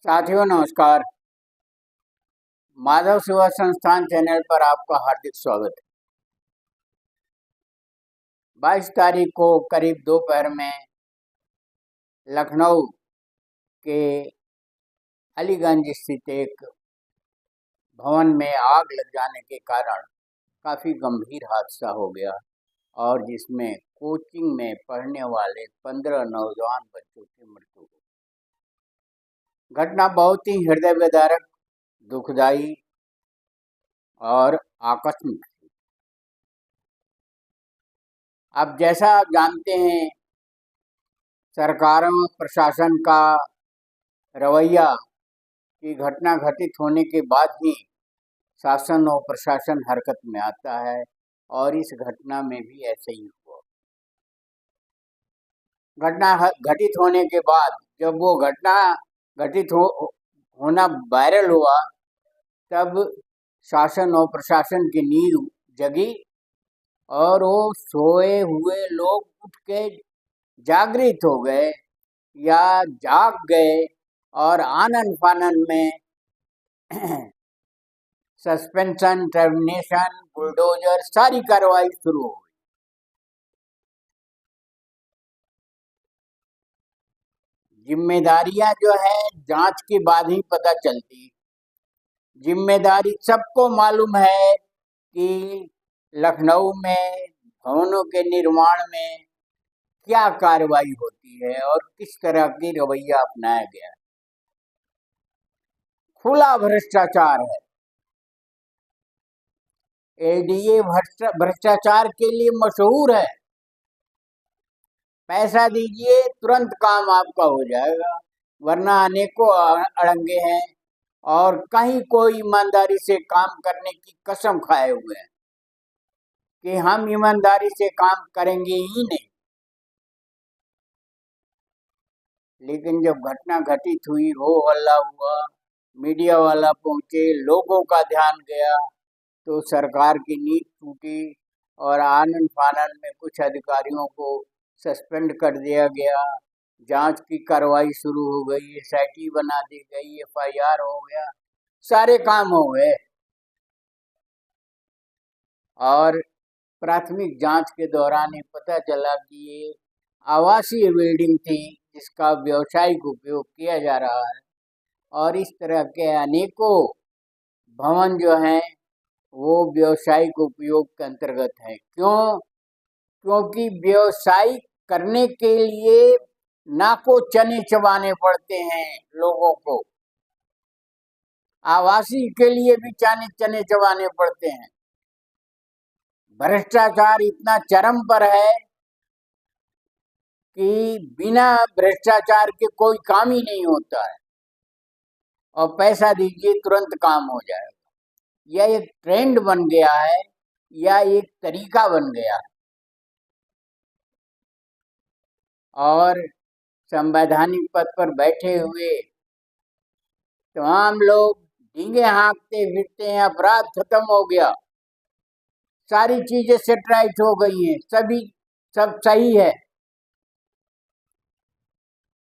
साथियों नमस्कार। माधव सेवा संस्थान चैनल पर आपका हार्दिक स्वागत है। 22 तारीख को करीब दोपहर में लखनऊ के अलीगंज स्थित एक भवन में आग लग जाने के कारण काफ़ी गंभीर हादसा हो गया और जिसमें कोचिंग में पढ़ने वाले 15 नौजवान बच्चों की मृत्यु हो गई। घटना बहुत ही हृदय विदारक, दुखदाई और आकस्मिक थी। अब जैसा आप जानते हैं, सरकारों प्रशासन का रवैया कि घटना घटित होने के बाद ही शासन और प्रशासन हरकत में आता है और इस घटना में भी ऐसे ही हुआ। घटना घटित होने के बाद जब वो घटना घटित होना वायरल हुआ, तब शासन और प्रशासन की नींद जगी और वो सोए हुए लोग उठ के जागृत हो गए या जाग गए और आनन फानन में सस्पेंशन, टर्मिनेशन, बुलडोजर सारी कार्रवाई शुरू हो गई। जिम्मेदारियां जो है जांच के बाद ही पता चलती। जिम्मेदारी सबको मालूम है कि लखनऊ में भवनों के निर्माण में क्या कार्रवाई होती है और किस तरह की रवैया अपनाया गया है। खुला भ्रष्टाचार है। एडीए भ्रष्टाचार के लिए मशहूर है। पैसा दीजिए, तुरंत काम आपका हो जाएगा, वरना अनेकों अड़ंगे हैं और कहीं कोई ईमानदारी से काम करने की कसम खाए हुए हैं कि हम ईमानदारी से काम करेंगे ही नहीं। लेकिन जब घटना घटित हुई, हो हल्ला हुआ, मीडिया वाला पहुंचे, लोगों का ध्यान गया, तो सरकार की नींद टूटी और आनन फानन में कुछ अधिकारियों को सस्पेंड कर दिया गया। जांच की कार्रवाई शुरू हो गई, एसआईटी बना दी गई, एफआईआर हो गया, सारे काम हो गए और प्राथमिक जांच के दौरान ये पता चला कि ये आवासीय बिल्डिंग थी जिसका व्यावसायिक उपयोग किया जा रहा है और इस तरह के अनेकों भवन जो हैं वो व्यावसायिक उपयोग के अंतर्गत हैं। क्योंकि व्यवसाय करने के लिए नाको चने चबाने पड़ते हैं लोगों को, आवासीय के लिए भी चने चबाने पड़ते हैं। भ्रष्टाचार इतना चरम पर है कि बिना भ्रष्टाचार के कोई काम ही नहीं होता है और पैसा दीजिए तुरंत काम हो जाएगा। यह एक ट्रेंड बन गया है या एक तरीका बन गया है और संवैधानिक पद पर बैठे हुए तमाम लोग डींगे हाँकते फिरते हैं। अपराध खत्म हो गया, सारी चीजें सेटराइट हो गई हैं, सब सही है।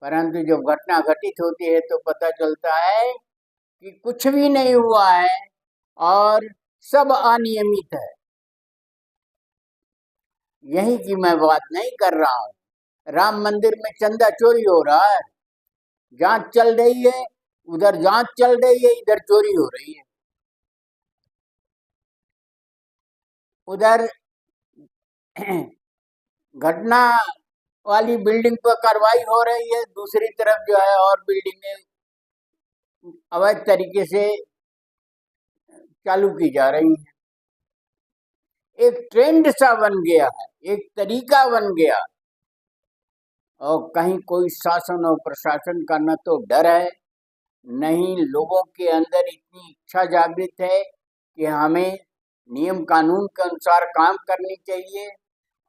परंतु जब घटना घटित होती है तो पता चलता है कि कुछ भी नहीं हुआ है और सब अनियमित है। यही की मैं बात नहीं कर रहा हूँ। राम मंदिर में चंदा चोरी हो रहा है, जांच चल रही है, उधर जांच चल रही है, इधर चोरी हो रही है। उधर घटना वाली बिल्डिंग पर कार्रवाई हो रही है, दूसरी तरफ जो है और बिल्डिंगें अवैध तरीके से चालू की जा रही हैं। एक ट्रेंड सा बन गया है, एक तरीका बन गया और कहीं कोई शासन और प्रशासन का न तो डर है, नहीं लोगों के अंदर इतनी इच्छा जागृत है कि हमें नियम कानून के अनुसार काम करनी चाहिए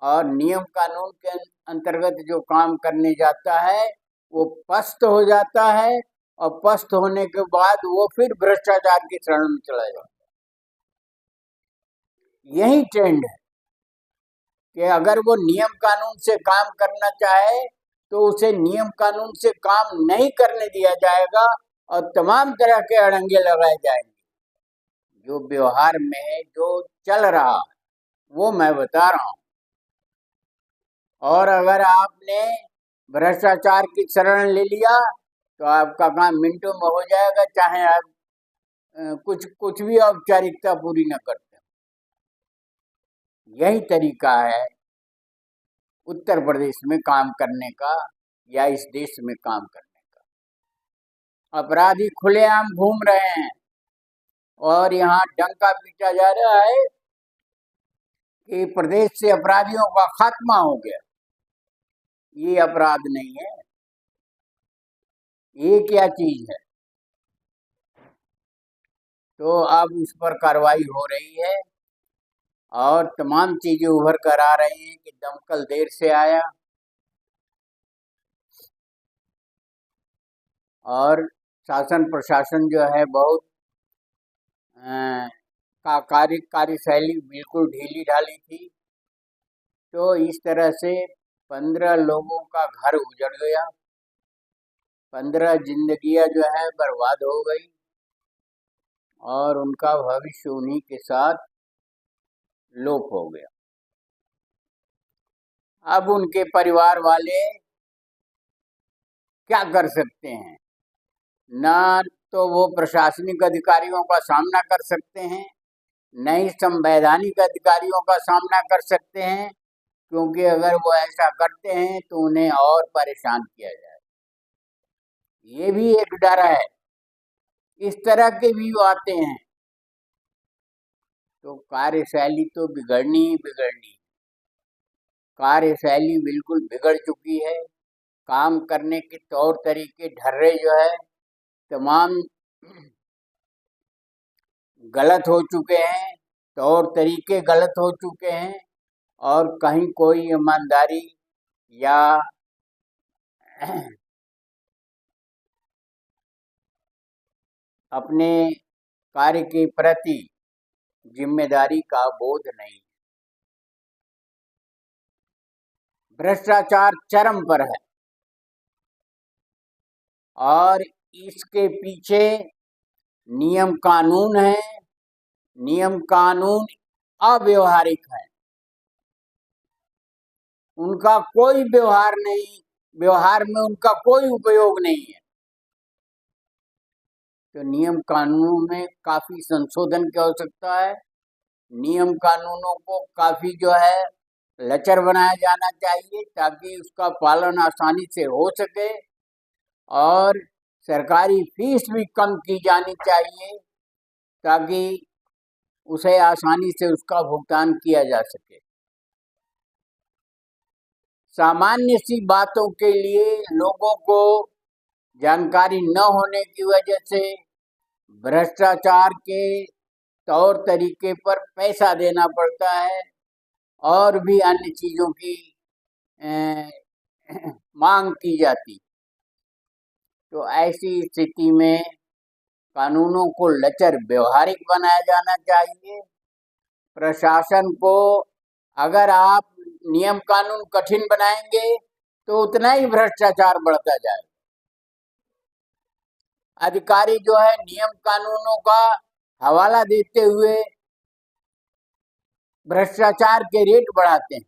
और नियम कानून के अंतर्गत जो काम करने जाता है वो पस्त हो जाता है और पस्त होने के बाद वो फिर भ्रष्टाचार की शरण में चला जाता है। यही ट्रेंड है कि अगर वो नियम कानून से काम करना चाहे तो उसे नियम कानून से काम नहीं करने दिया जाएगा और तमाम तरह के अड़ंगे लगाए जाएंगे। जो व्यवहार में है, जो चल रहा है, वो मैं बता रहा हूँ। और अगर आपने भ्रष्टाचार की शरण ले लिया तो आपका काम मिनटों में हो जाएगा, चाहे आप कुछ कुछ भी औपचारिकता पूरी न करते। यही तरीका है उत्तर प्रदेश में काम करने का या इस देश में काम करने का। अपराधी खुलेआम घूम रहे हैं और यहाँ डंका पीटा जा रहा है कि प्रदेश से अपराधियों का खात्मा हो गया। ये अपराध नहीं है, ये क्या चीज है? तो अब उस पर कार्रवाई हो रही है और तमाम चीजें उभर कर आ रही हैं कि दमकल देर से आया और शासन प्रशासन जो है बहुत का कार्यशैली बिल्कुल ढीली ढाली थी। तो इस तरह से 15 लोगों का घर उजड़ गया, 15 जिंदगियां जो है बर्बाद हो गई और उनका भविष्य उन्हीं के साथ लोप हो गया। अब उनके परिवार वाले क्या कर सकते हैं? ना तो वो प्रशासनिक अधिकारियों का सामना कर सकते हैं, न ही संवैधानिक अधिकारियों का सामना कर सकते हैं, क्योंकि अगर वो ऐसा करते हैं तो उन्हें और परेशान किया जाए। ये भी एक डर है। इस तरह के भी आते हैं। तो कार्यशैली तो बिगड़नी ही बिगड़नी। कार्यशैली बिल्कुल बिगड़ चुकी है। काम करने के तौर तरीके ढर्रे जो है तमाम गलत हो चुके हैं, तौर तरीके गलत हो चुके हैं और कहीं कोई ईमानदारी या अपने कार्य के प्रति जिम्मेदारी का बोध नहीं। भ्रष्टाचार चरम पर है और इसके पीछे नियम कानून है। नियम कानून अव्यवहारिक है, उनका कोई व्यवहार नहीं, व्यवहार में उनका कोई उपयोग नहीं है। तो नियम कानूनों में काफी संशोधन की आवश्यकता है। नियम कानूनों को काफी जो है लचर बनाया जाना चाहिए ताकि उसका पालन आसानी से हो सके और सरकारी फीस भी कम की जानी चाहिए ताकि उसे आसानी से उसका भुगतान किया जा सके। सामान्य सी बातों के लिए लोगों को जानकारी न होने की वजह से भ्रष्टाचार के तौर तरीके पर पैसा देना पड़ता है और भी अन्य चीजों की मांग की जाती। तो ऐसी स्थिति में कानूनों को लचर व्यवहारिक बनाया जाना चाहिए। प्रशासन को अगर आप नियम कानून कठिन बनाएंगे तो उतना ही भ्रष्टाचार बढ़ता जाएगा। अधिकारी जो है नियम कानूनों का हवाला देते हुए भ्रष्टाचार के रेट बढ़ाते हैं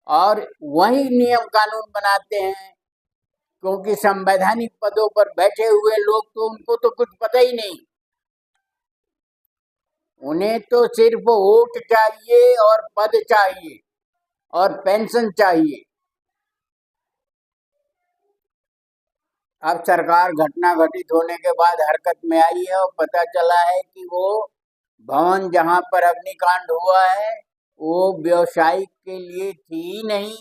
और वही नियम कानून बनाते हैं, क्योंकि संवैधानिक पदों पर बैठे हुए लोग तो उनको तो कुछ पता ही नहीं। उन्हें तो सिर्फ वोट चाहिए और पद चाहिए और पेंशन चाहिए। अब सरकार घटना घटित होने के बाद हरकत में आई है और पता चला है कि वो भवन जहां पर अग्निकांड हुआ है वो व्यवसायिक के लिए थी ही नहीं,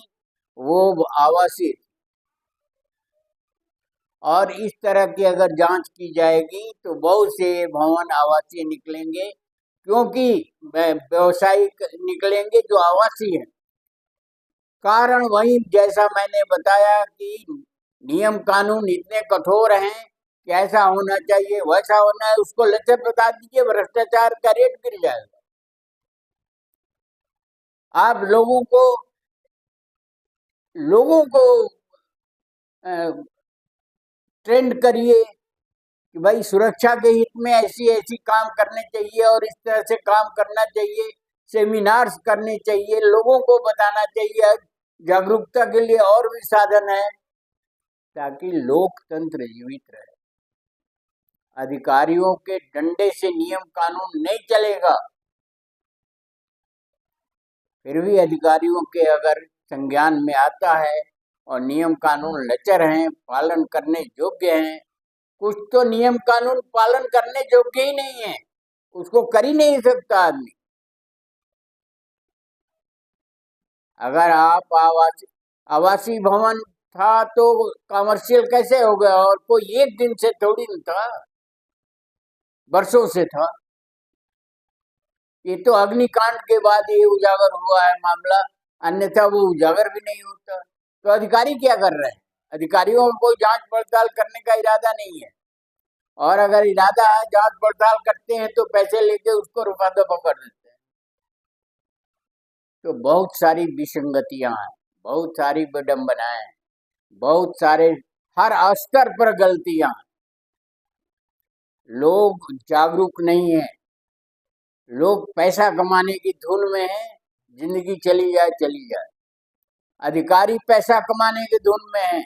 वो आवासीय। और इस तरह की अगर जांच की जाएगी तो बहुत से भवन आवासीय निकलेंगे, क्योंकि व्यवसायिक निकलेंगे जो आवासीय है। कारण वही जैसा मैंने बताया कि नियम कानून इतने कठोर हैं कि ऐसा होना चाहिए वैसा होना है, उसको लचर बता दीजिए, भ्रष्टाचार का रेट गिर जाएगा। आप लोगों को ट्रेंड करिए कि भाई सुरक्षा के हित में ऐसी ऐसी काम करने चाहिए और इस तरह से काम करना चाहिए, सेमिनार्स करने चाहिए, लोगों को बताना चाहिए, जागरूकता के लिए और भी साधन है ताकि लोकतंत्र जीवित रहे। अधिकारियों के डंडे से नियम कानून नहीं चलेगा। फिर भी अधिकारियों के अगर संज्ञान में आता है और नियम कानून लचर हैं, पालन करने योग्य हैं, कुछ तो नियम कानून पालन करने योग्य ही नहीं है, उसको कर ही नहीं सकता आदमी। अगर आप आवासीय भवन था तो कमर्शियल कैसे हो गया? और कोई एक दिन से थोड़ी न था, वर्षों से था। ये तो अग्निकांड के बाद ये उजागर हुआ है मामला, अन्यथा वो उजागर भी नहीं होता। तो अधिकारी क्या कर रहे हैं? अधिकारियों को कोई जांच पड़ताल करने का इरादा नहीं है, और अगर इरादा है जांच पड़ताल करते हैं तो पैसे लेके उसको रुपा दफा कर देते हैं। तो बहुत सारी विसंगतियां हैं, बहुत सारी विडंबनाएं हैं, बहुत सारे हर स्तर पर गलतियां। लोग जागरूक नहीं है, लोग पैसा कमाने की धुन में है, जिंदगी चली जाए चली जाए। अधिकारी पैसा कमाने की धुन में है।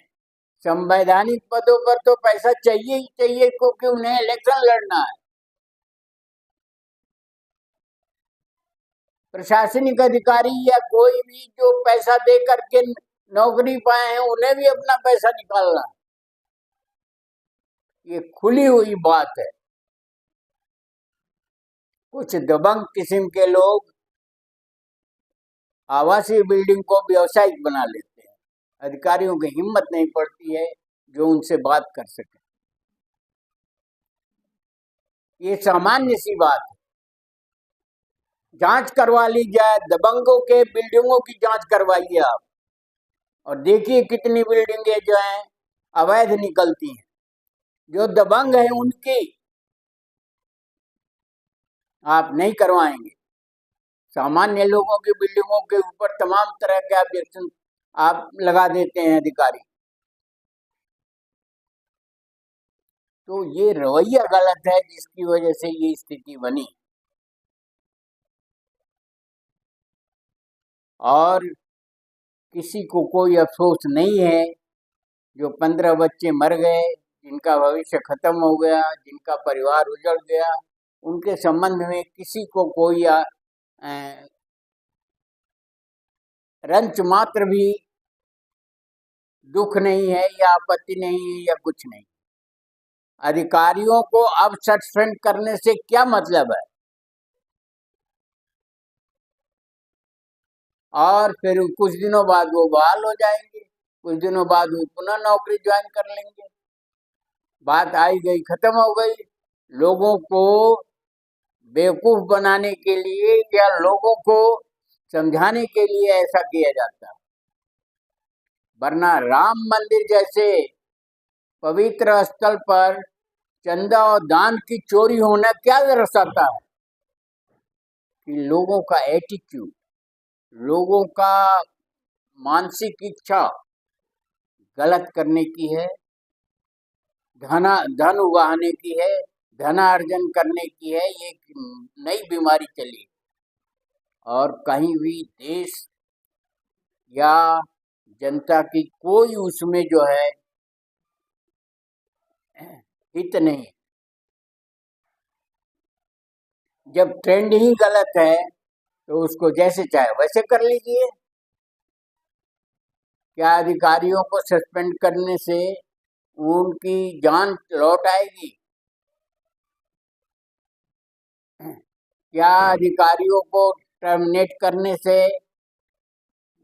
संवैधानिक पदों पर तो पैसा चाहिए ही चाहिए, क्योंकि उन्हें इलेक्शन लड़ना है। प्रशासनिक अधिकारी या कोई भी जो पैसा दे करके नौकरी पाए हैं, उन्हें भी अपना पैसा निकालना है। ये खुली हुई बात है। कुछ दबंग किस्म के लोग आवासीय बिल्डिंग को व्यवसायिक बना लेते हैं। अधिकारियों की हिम्मत नहीं पड़ती है जो उनसे बात कर सके। ये सामान्य सी बात है। जांच करवा ली जाए, दबंगों के बिल्डिंगों की जांच करवाइए आप, और देखिए कितनी बिल्डिंगें जो हैं अवैध निकलती हैं। जो दबंग है उनकी आप नहीं करवाएंगे। सामान्य लोगों की बिल्डिंगों के ऊपर तमाम तरह के ऑब्जेक्शन आप लगा देते हैं अधिकारी। तो ये रवैया गलत है, जिसकी वजह से ये स्थिति बनी। और किसी को कोई अफसोस नहीं है जो 15 बच्चे मर गए, जिनका भविष्य खत्म हो गया, जिनका परिवार उजड़ गया, उनके संबंध में किसी को कोई रंच मात्र भी दुख नहीं है या आपत्ति नहीं है या कुछ नहीं। अधिकारियों को अब सस्पेंड करने से क्या मतलब है? और फिर कुछ दिनों बाद वो बहाल हो जाएंगे, कुछ दिनों बाद वो पुनः नौकरी ज्वाइन कर लेंगे। बात आई गई, खत्म हो गई। लोगों को बेवकूफ बनाने के लिए या लोगों को समझाने के लिए ऐसा किया जाता है, वरना राम मंदिर जैसे पवित्र स्थल पर चंदा और दान की चोरी होना क्या दर्शाता है? कि लोगों का एटीट्यूड, लोगों का मानसिक इच्छा गलत करने की है, धन उगाहने की है, धनार्जन करने की है। ये नई बीमारी चली, और कहीं भी देश या जनता की कोई उसमें जो है हित नहीं। जब ट्रेंड ही गलत है तो उसको जैसे चाहे वैसे कर लीजिए। क्या अधिकारियों को सस्पेंड करने से उनकी जान लौट आएगी? क्या अधिकारियों को टर्मिनेट करने से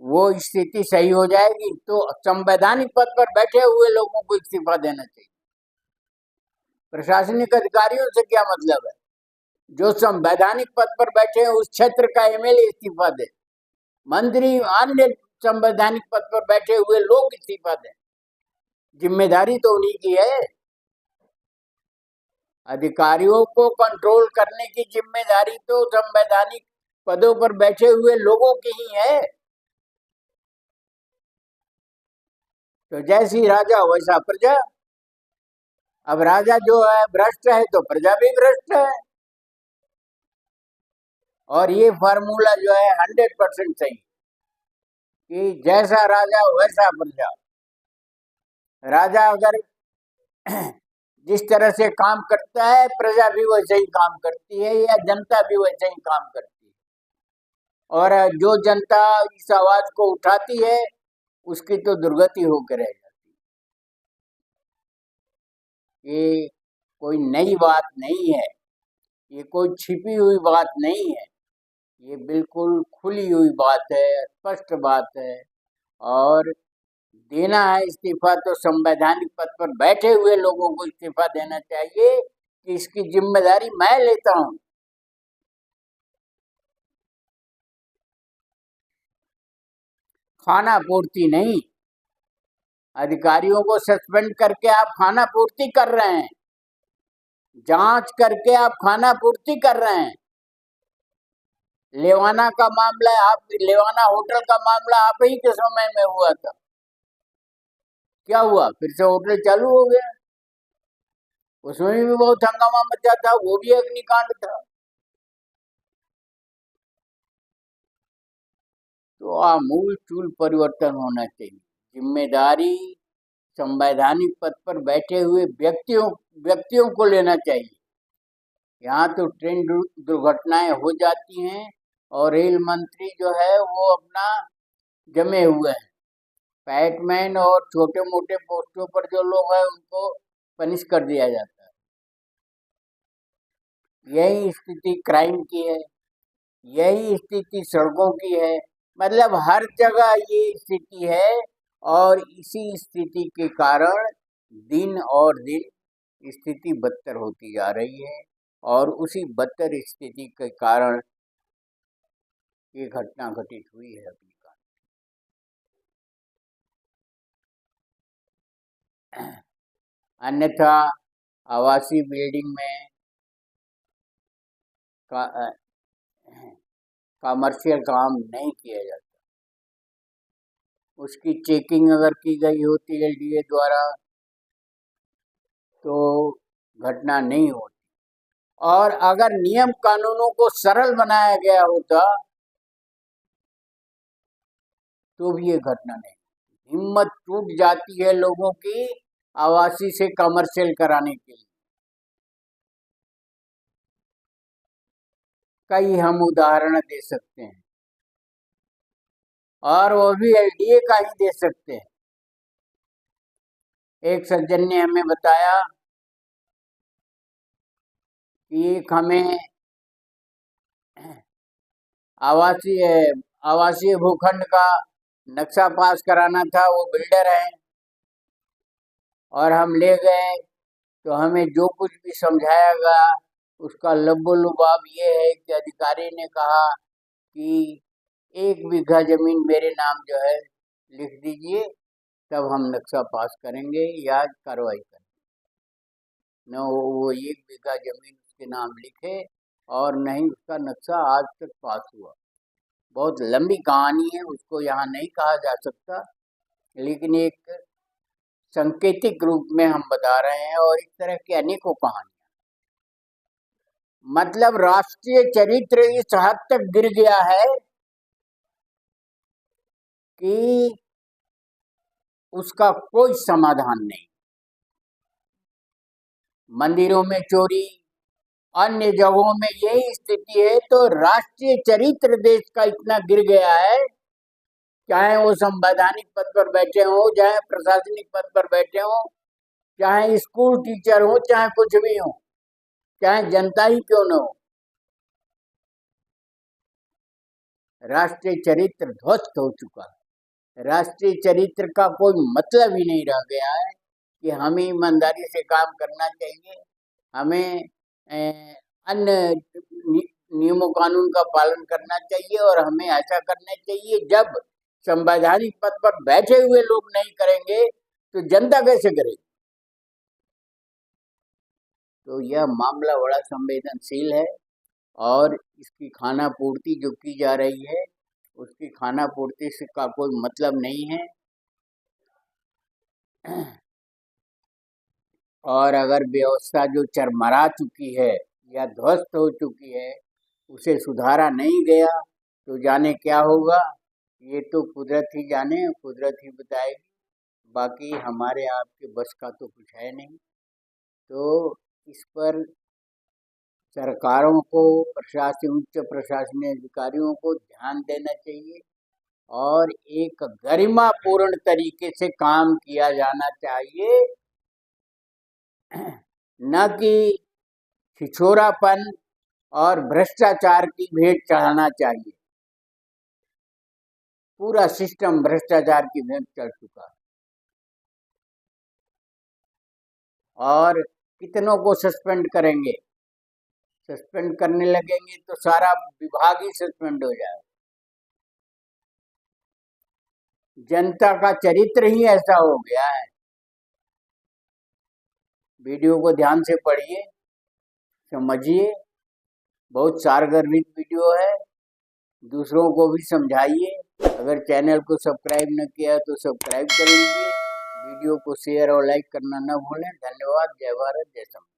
वो स्थिति सही हो जाएगी? तो संवैधानिक पद पर बैठे हुए लोगों को इस्तीफा देना चाहिए। प्रशासनिक अधिकारियों से क्या मतलब है? जो संवैधानिक पद पर बैठे हैं उस क्षेत्र का एमएलए इस्तीफा दे, मंत्री, अन्य संवैधानिक पद पर बैठे हुए लोग इस्तीफा दें। जिम्मेदारी तो उन्हीं की है। अधिकारियों को कंट्रोल करने की जिम्मेदारी तो संवैधानिक पदों पर बैठे हुए लोगों की ही है। तो जैसी राजा वैसा प्रजा। अब राजा जो है भ्रष्ट है तो प्रजा भी भ्रष्ट है। और ये फार्मूला जो है 100% सही कि जैसा राजा वैसा प्रजा। राजा अगर जिस तरह से काम करता है प्रजा भी वैसे ही काम करती है, या जनता भी वैसे ही काम करती है। और जो जनता इस आवाज को उठाती है उसकी तो दुर्गति होकर रह जाती है। ये कोई नई बात नहीं है, ये कोई छिपी हुई बात नहीं है, ये बिल्कुल खुली हुई बात है, स्पष्ट बात है। और देना है इस्तीफा तो संवैधानिक पद पर बैठे हुए लोगों को इस्तीफा देना चाहिए कि इसकी जिम्मेदारी मैं लेता हूं। खाना पूर्ति नहीं, अधिकारियों को सस्पेंड करके आप खाना पूर्ति कर रहे हैं, जांच करके आप खाना पूर्ति कर रहे हैं। लेवाना का मामला, आप लेवाना होटल का मामला आप ही के समय में हुआ था, क्या हुआ? फिर से होटल चालू हो गया, उसमें भी बहुत हंगामा मचा था, वो भी अग्निकांड था। तो आमूल चूल परिवर्तन होना चाहिए। जिम्मेदारी संवैधानिक पद पर बैठे हुए व्यक्तियों को लेना चाहिए। यहाँ तो ट्रेन दुर्घटनाएं हो जाती हैं और रेल मंत्री जो है वो अपना जमे हुए हैं। पैटमैन और छोटे मोटे पोस्टों पर जो लोग हैं उनको पनिश कर दिया जाता है। यही स्थिति क्राइम की है, यही स्थिति सड़कों की है, मतलब हर जगह ये स्थिति है। और इसी स्थिति के कारण दिन और दिन स्थिति बदतर होती जा रही है। और उसी बदतर स्थिति के कारण ये घटना घटित हुई है अभी का। अन्यथा आवासीय बिल्डिंग में कमर्शियल काम नहीं किया जाता। उसकी चेकिंग अगर की गई होती एलडीए द्वारा तो घटना नहीं होती। और अगर नियम कानूनों को सरल बनाया गया होता तो भी ये घटना नहीं। हिम्मत टूट जाती है लोगों की आवासीय से कमर्शियल कराने के लिए। कई हम उदाहरण दे सकते हैं और वो भी एलडीए का ही दे सकते हैं। एक सज्जन ने हमें बताया कि एक हमें आवासीय भूखंड का नक्शा पास कराना था, वो बिल्डर है और हम ले गए तो हमें जो कुछ भी समझाया गया उसका लबोलुबाब ये है कि अधिकारी ने कहा कि 1 बीघा जमीन मेरे नाम जो है लिख दीजिए, तब हम नक्शा पास करेंगे या कार्रवाई करेंगे। न वो 1 बीघा जमीन उसके नाम लिखे और न ही उसका नक्शा आज तक पास हुआ। बहुत लंबी कहानी है, उसको यहाँ नहीं कहा जा सकता, लेकिन एक सांकेतिक रूप में हम बता रहे हैं। और इस तरह की अनेकों कहानियां, मतलब राष्ट्रीय चरित्र इस हद तक गिर गया है कि उसका कोई समाधान नहीं। मंदिरों में चोरी, अन्य जगहों में यही स्थिति है, तो राष्ट्रीय चरित्र देश का इतना गिर गया है, चाहे वो संवैधानिक पद पर बैठे हो, चाहे प्रशासनिक पद पर बैठे हो, चाहे स्कूल टीचर हो, चाहे कुछ भी हो, चाहे जनता ही क्यों न हो, राष्ट्रीय चरित्र ध्वस्त हो चुका है। राष्ट्रीय चरित्र का कोई मतलब ही नहीं रह गया है कि हमें ईमानदारी से काम करना चाहिए, हमें अन्य नियमों कानून का पालन करना चाहिए और हमें ऐसा करना चाहिए। जब संवैधानिक पद पर बैठे हुए लोग नहीं करेंगे तो जनता कैसे करेगी? तो यह मामला बड़ा संवेदनशील है और इसकी खाना पूर्ति जो की जा रही है उसकी खाना पूर्ति से का कोई मतलब नहीं है। और अगर व्यवस्था जो चरमरा चुकी है या ध्वस्त हो चुकी है उसे सुधारा नहीं गया तो जाने क्या होगा, ये तो कुदरत ही जाने, कुदरत ही बताएगी। बाकी हमारे आपके बस का तो कुछ है नहीं। तो इस पर सरकारों को, उच्च प्रशासनिक अधिकारियों को ध्यान देना चाहिए और एक गरिमापूर्ण तरीके से काम किया जाना चाहिए, न कि छिछोरापन और भ्रष्टाचार की भेंट चढ़ाना चाहिए। पूरा सिस्टम भ्रष्टाचार की भेंट चढ़ चुका है और कितनों को सस्पेंड करेंगे, सस्पेंड करने लगेंगे तो सारा विभाग ही सस्पेंड हो जाएगा। जनता का चरित्र ही ऐसा हो गया है। वीडियो को ध्यान से पढ़िए, समझिए, बहुत सारगर्भित वीडियो है, दूसरों को भी समझाइए। अगर चैनल को सब्सक्राइब न किया तो सब्सक्राइब कर लीजिए, वीडियो को शेयर और लाइक करना न भूलें। धन्यवाद। जय भारत, जय संविधान।